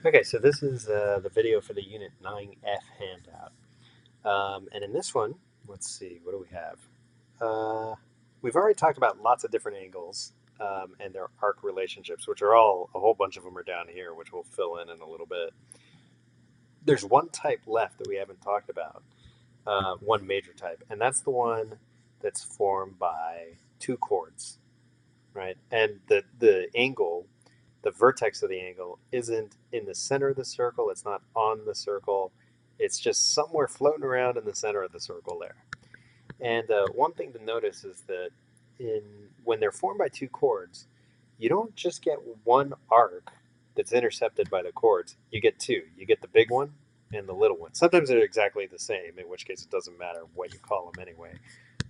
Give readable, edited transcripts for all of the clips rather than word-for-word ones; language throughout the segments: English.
Okay, so this is the video for the Unit 9F handout. And in this one, let's see, what do we have? We've already talked about lots of different angles and their arc relationships, which are all, a whole bunch of them are down here, which we'll fill in a little bit. There's one type left that we haven't talked about, one major type, and that's the one that's formed by two chords, right? And the angle, the vertex of the angle, isn't in the center of the circle. It's not on the circle. It's just somewhere floating around in the center of the circle there. And one thing to notice is that when they're formed by two chords, you don't just get one arc that's intercepted by the chords. You get two. You get the big one and the little one. Sometimes they're exactly the same, in which case it doesn't matter what you call them anyway.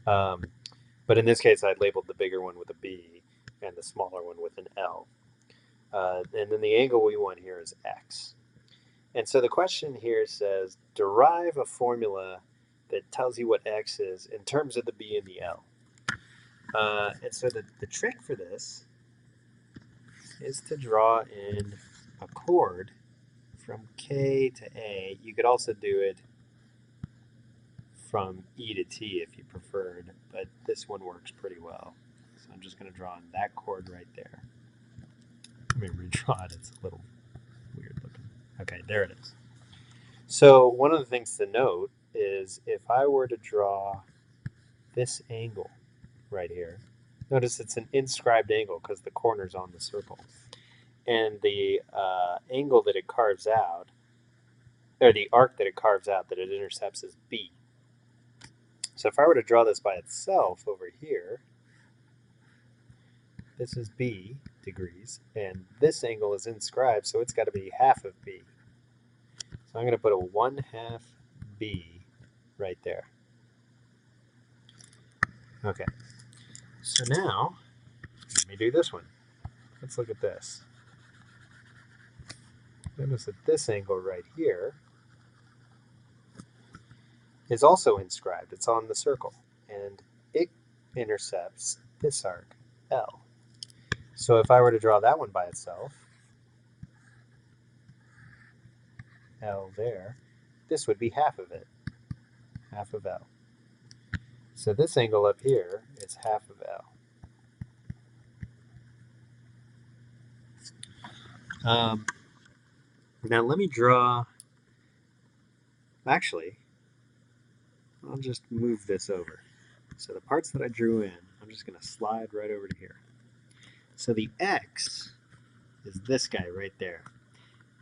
But in this case, I labeled the bigger one with a B and the smaller one with an L. And then the angle we want here is x. And so the question here says, derive a formula that tells you what x is in terms of the b and the l. And so the trick for this is to draw in a chord from K to A. You could also do it from E to T if you preferred, but this one works pretty well. So I'm just going to draw in that chord right there. Let me redraw it. It's a little weird looking. Okay, there it is. So one of the things to note is if I were to draw this angle right here, notice it's an inscribed angle because the corner's on the circle. And the angle that it carves out, or the arc that it carves out that it intercepts is B. So if I were to draw this by itself over here, this is B degrees, and this angle is inscribed, so it's got to be half of B. So I'm going to put a 1/2 B right there. Okay, so now let me do this one. Let's look at this. Notice that this angle right here is also inscribed. It's on the circle, and it intercepts this arc, L. So if I were to draw that one by itself, L there, this would be half of it, half of L. So this angle up here is half of L. Now let me draw, actually, I'll just move this over. So the parts that I drew in, I'm just going to slide right over to here. So the X is this guy right there,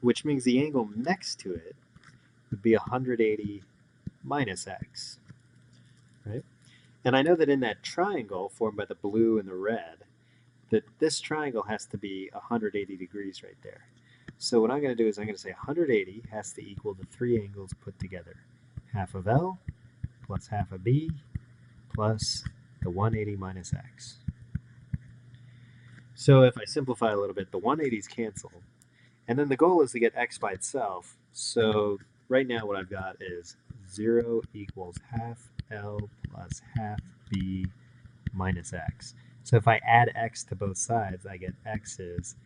which means the angle next to it would be 180 minus X, right? And I know that in that triangle formed by the blue and the red, that this triangle has to be 180 degrees right there. So what I'm going to do is I'm going to say 180 has to equal the three angles put together. Half of L plus half of B plus the 180 minus X. So if I simplify a little bit, the 180s cancel. And then the goal is to get X by itself. So right now what I've got is 0 equals half L plus half B minus X. So if I add X to both sides, I get X is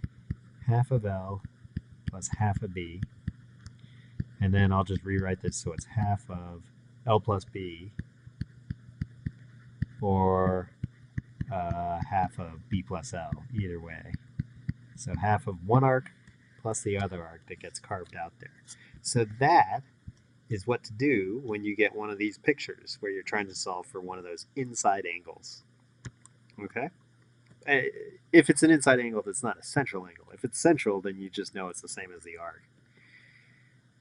half of L plus half of B. And then I'll just rewrite this so it's half of L plus B, or half of B plus L, either way. So half of one arc plus the other arc that gets carved out there. So that is what to do when you get one of these pictures where you're trying to solve for one of those inside angles. Okay? If it's an inside angle, that's not a central angle. If it's central, then you just know it's the same as the arc.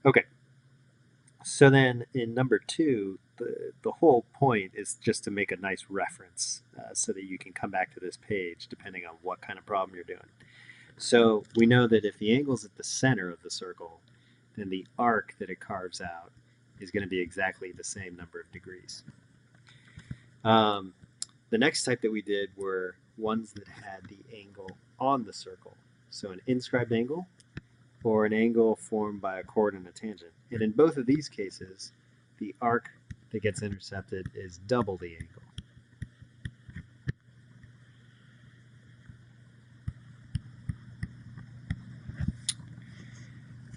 Okay. So then in number 2, the whole point is just to make a nice reference so that you can come back to this page depending on what kind of problem you're doing. So we know that if the angle's at the center of the circle, then the arc that it carves out is going to be exactly the same number of degrees. The next type that we did were ones that had the angle on the circle. So an inscribed angle or an angle formed by a chord and a tangent. And in both of these cases, the arc that gets intercepted is double the angle.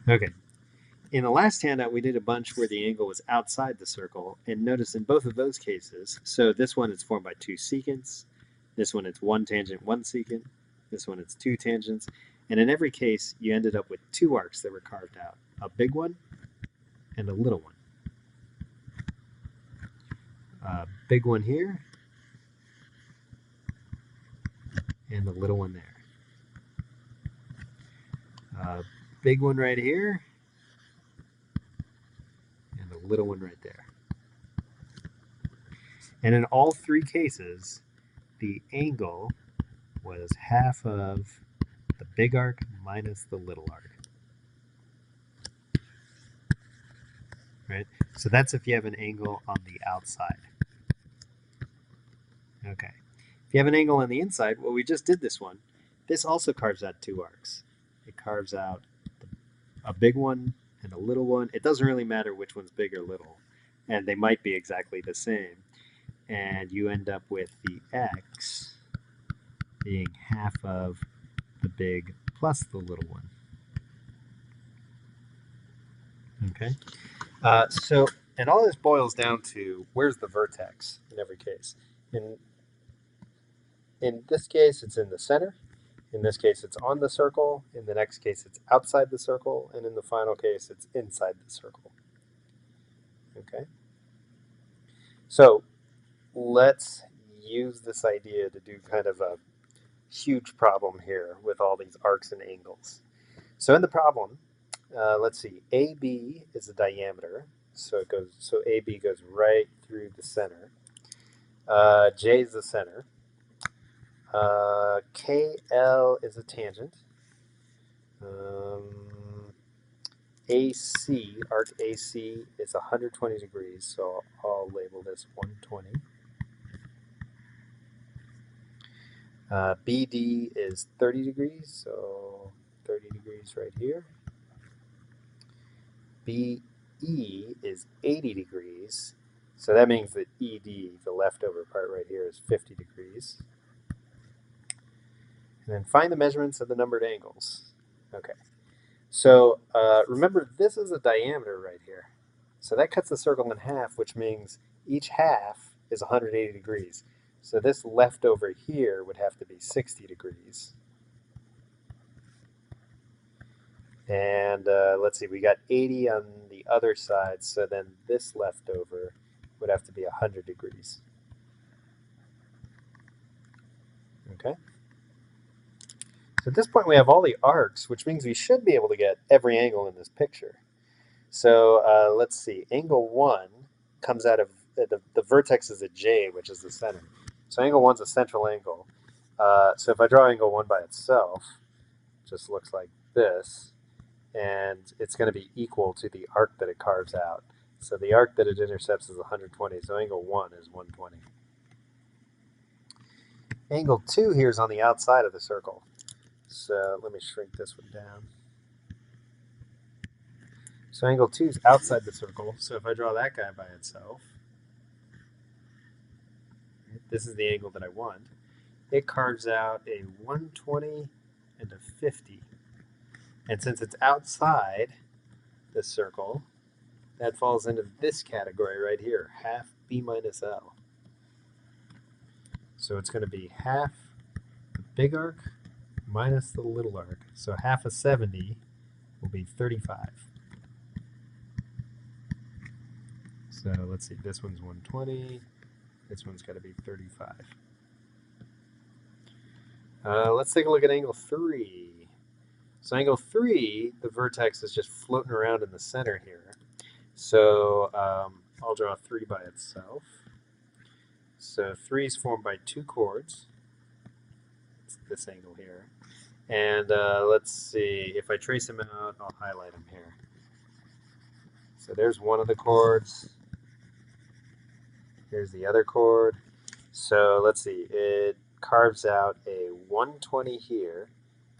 Okay. In the last handout, we did a bunch where the angle was outside the circle, and notice in both of those cases, so this one is formed by two secants, this one it's one tangent, one secant, this one it's two tangents, and in every case, you ended up with two arcs that were carved out, a big one and a little one. A big one here, and the little one there. A big one right here, and a little one right there. And in all three cases, the angle was half of the big arc minus the little arc. Right? So that's if you have an angle on the outside. Okay. If you have an angle on the inside, well, we just did this one. This also carves out two arcs. It carves out a big one and a little one. It doesn't really matter which one's big or little, and they might be exactly the same. And you end up with the x being half of the big plus the little one. Okay? And all this boils down to where's the vertex in every case. In this case, it's in the center. In this case, it's on the circle. In the next case, it's outside the circle. And in the final case, it's inside the circle. Okay? So let's use this idea to do kind of a huge problem here with all these arcs and angles. So in the problem, let's see, AB is the diameter. So AB goes right through the center. J is the center. KL is a tangent. AC, arc AC is 120 degrees, so I'll label this 120. BD is 30 degrees, so 30 degrees right here. BE is 80 degrees, so that means that ED, the leftover part right here, is 50 degrees. And then find the measurements of the numbered angles. Okay. So remember, this is a diameter right here. So that cuts the circle in half, which means each half is 180 degrees. So this leftover here would have to be 60 degrees. And let's see, we got 80 on the other side, so then this leftover would have to be 100 degrees. Okay? So at this point we have all the arcs, which means we should be able to get every angle in this picture. So let's see, angle 1 comes out of, the vertex is a J, which is the center. So angle 1's a central angle. So if I draw angle 1 by itself, it just looks like this, and it's going to be equal to the arc that it carves out. So the arc that it intercepts is 120, so angle 1 is 120. Angle 2 here is on the outside of the circle. So let me shrink this one down. So angle 2 is outside the circle. So if I draw that guy by itself, this is the angle that I want. It carves out a 120 and a 50. And since it's outside the circle, that falls into this category right here, half B minus L. So it's going to be half the big arc minus the little arc. So half of 70 will be 35. So let's see, this one's 120. This one's got to be 35. Let's take a look at angle 3. So angle 3, the vertex is just floating around in the center here. So I'll draw 3 by itself. So 3 is formed by 2 chords. It's this angle here. And let's see, if I trace them out, I'll highlight them here. So there's one of the chords. Here's the other chord. So let's see, it carves out a 120 here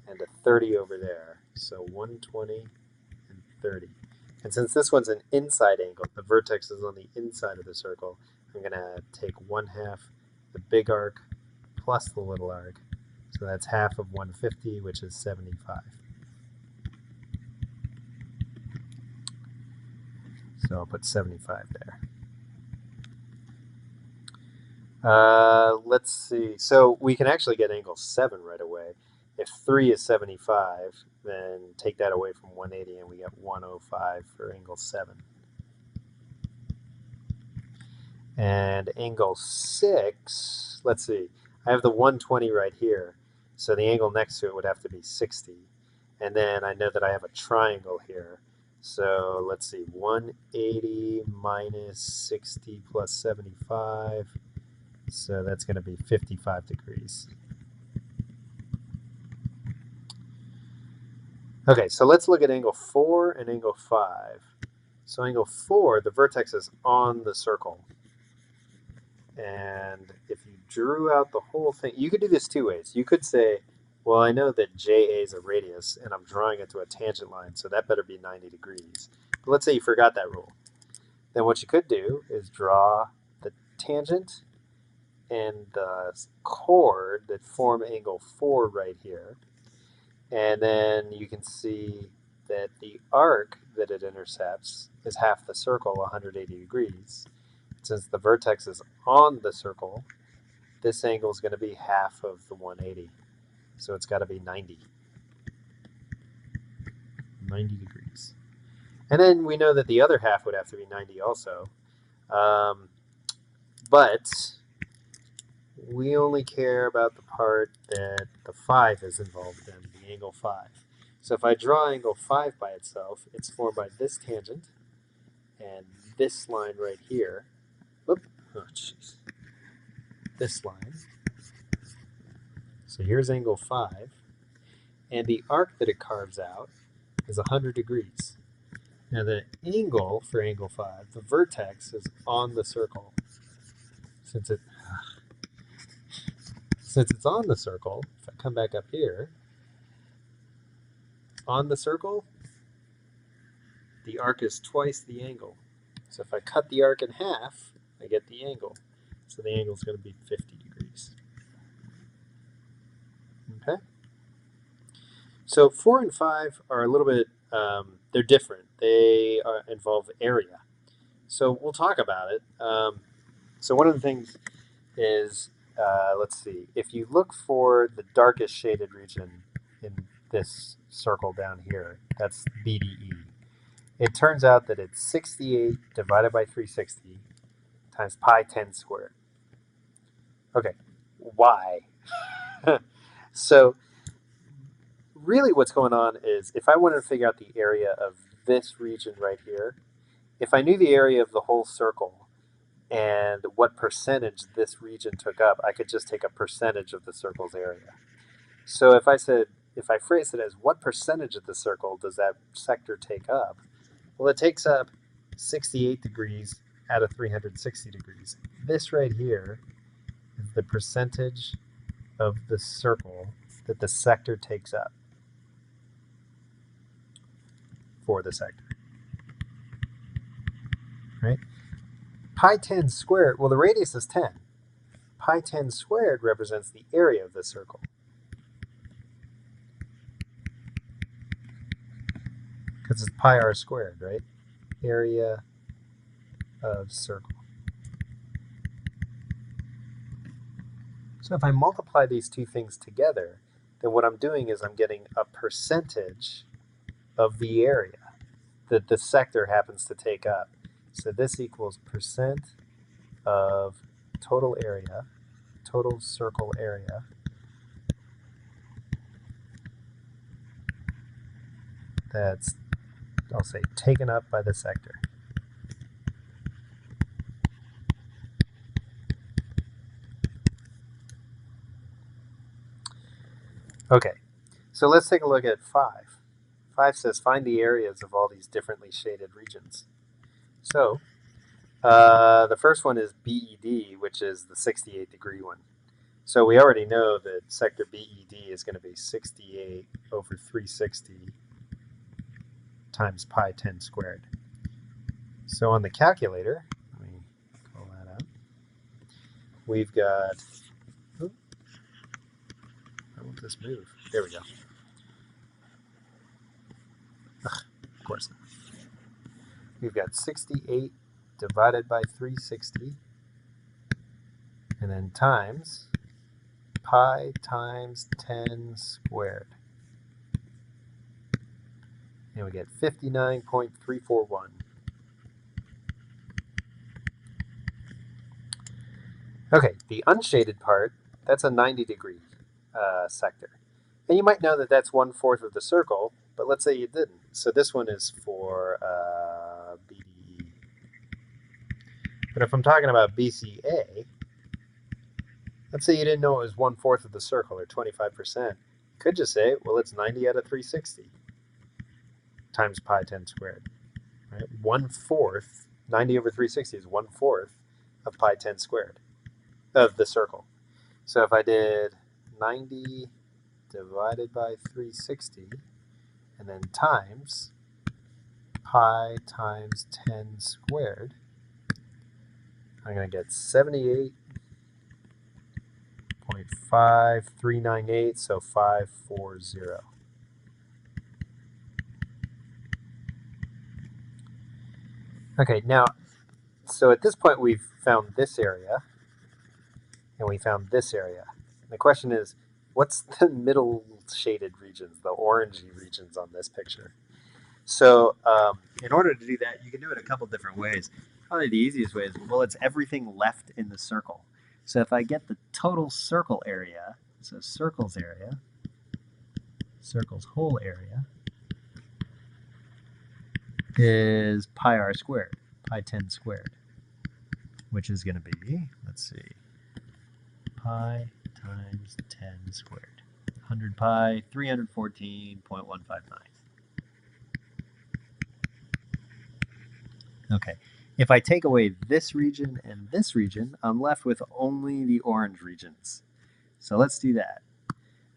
and a 30 over there. So 120 and 30. And since this one's an inside angle, the vertex is on the inside of the circle, I'm going to take 1/2 the big arc plus the little arc. So that's half of 150, which is 75. So I'll put 75 there. Let's see. So we can actually get angle 7 right away. If 3 is 75, then take that away from 180 and we get 105 for angle 7. And angle 6, let's see. I have the 120 right here. So the angle next to it would have to be 60. And then I know that I have a triangle here. So let's see. 180 minus 60 plus 75. So that's going to be 55 degrees. Okay, so let's look at angle 4 and angle 5. So angle 4, the vertex is on the circle. And if you drew out the whole thing, you could do this two ways. You could say, well, I know that JA is a radius, and I'm drawing it to a tangent line, so that better be 90 degrees. But let's say you forgot that rule. Then what you could do is draw the tangent and the chord that form angle 4 right here. And then you can see that the arc that it intercepts is half the circle, 180 degrees. Since the vertex is on the circle, this angle is going to be half of the 180. So it's got to be 90. 90 degrees. And then we know that the other half would have to be 90 also. But we only care about the part that the 5 is involved in, the angle 5. So if I draw angle 5 by itself, it's formed by this tangent and this line right here. Whoop. Oh, jeez. This line. So here's angle 5. And the arc that it carves out is 100 degrees. Now the angle for angle 5, the vertex is on the circle. Since it's on the circle, if I come back up here, on the circle, the arc is twice the angle. So if I cut the arc in half, I get the angle. So the angle is going to be 50 degrees. Okay? So 4 and 5 are a little bit, they're different. They involve area. So we'll talk about it. So one of the things is, let's see, if you look for the darkest shaded region in this circle down here, that's BDE. It turns out that it's 68 divided by 360 times pi 10 squared. Okay, why? So really what's going on is if I wanted to figure out the area of this region right here, if I knew the area of the whole circle and what percentage this region took up, I could just take a percentage of the circle's area. So if I phrase it as what percentage of the circle does that sector take up? Well, it takes up 68 degrees out of 360 degrees. This right here is the percentage of the circle that the sector takes up for the sector. Right? Pi 10 squared, well, the radius is 10. Pi 10 squared represents the area of the circle. Because it's pi r squared, right? Area of circle. So if I multiply these two things together, then what I'm doing is I'm getting a percentage of the area that the sector happens to take up. So this equals percent of total area, total circle area, that's, I'll say, taken up by the sector. Okay, so let's take a look at 5. 5 says find the areas of all these differently shaded regions. So the first one is BED, which is the 68 degree one. So we already know that sector BED is going to be 68 over 360 times pi 10 squared. So on the calculator, let me call that out, we've got, why won't this move? There we go. Ugh, of course not. we've got 68 divided by 360, and then times pi times 10 squared. And we get 59.341. Okay, the unshaded part, that's a 90-degree sector. And you might know that that's 1/4 of the circle, but let's say you didn't. So this one is for BDE. But if I'm talking about BCA, let's say you didn't know it was 1/4 of the circle, or 25%. You could just say, well, it's 90 out of 360 times pi 10 squared. Right? 1/4, 90 over 360 is 1/4 of pi 10 squared of the circle. So if I did 90 divided by 360 and then times pi times 10 squared, I'm going to get 78.5398, so 540. Okay, now, so at this point we've found this area, and we found this area. The question is, what's the middle shaded regions, the orangey regions on this picture? So in order to do that, you can do it a couple different ways. Probably the easiest way is, well, it's everything left in the circle. So if I get the total circle area, so circle's area, circle's whole area, is pi r squared, pi 10 squared, which is going to be, let's see, pi times 10 squared. 100 pi, 314.159. Okay, if I take away this region and this region, I'm left with only the orange regions. So let's do that.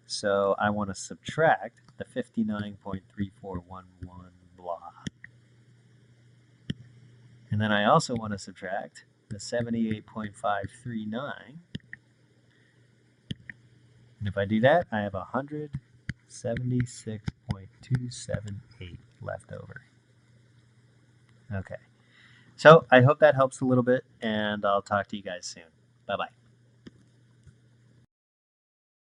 So I want to subtract the 59.3411 blah. And then I also want to subtract the 78.539. And if I do that, I have 176.278 left over. Okay. So I hope that helps a little bit, and I'll talk to you guys soon. Bye-bye.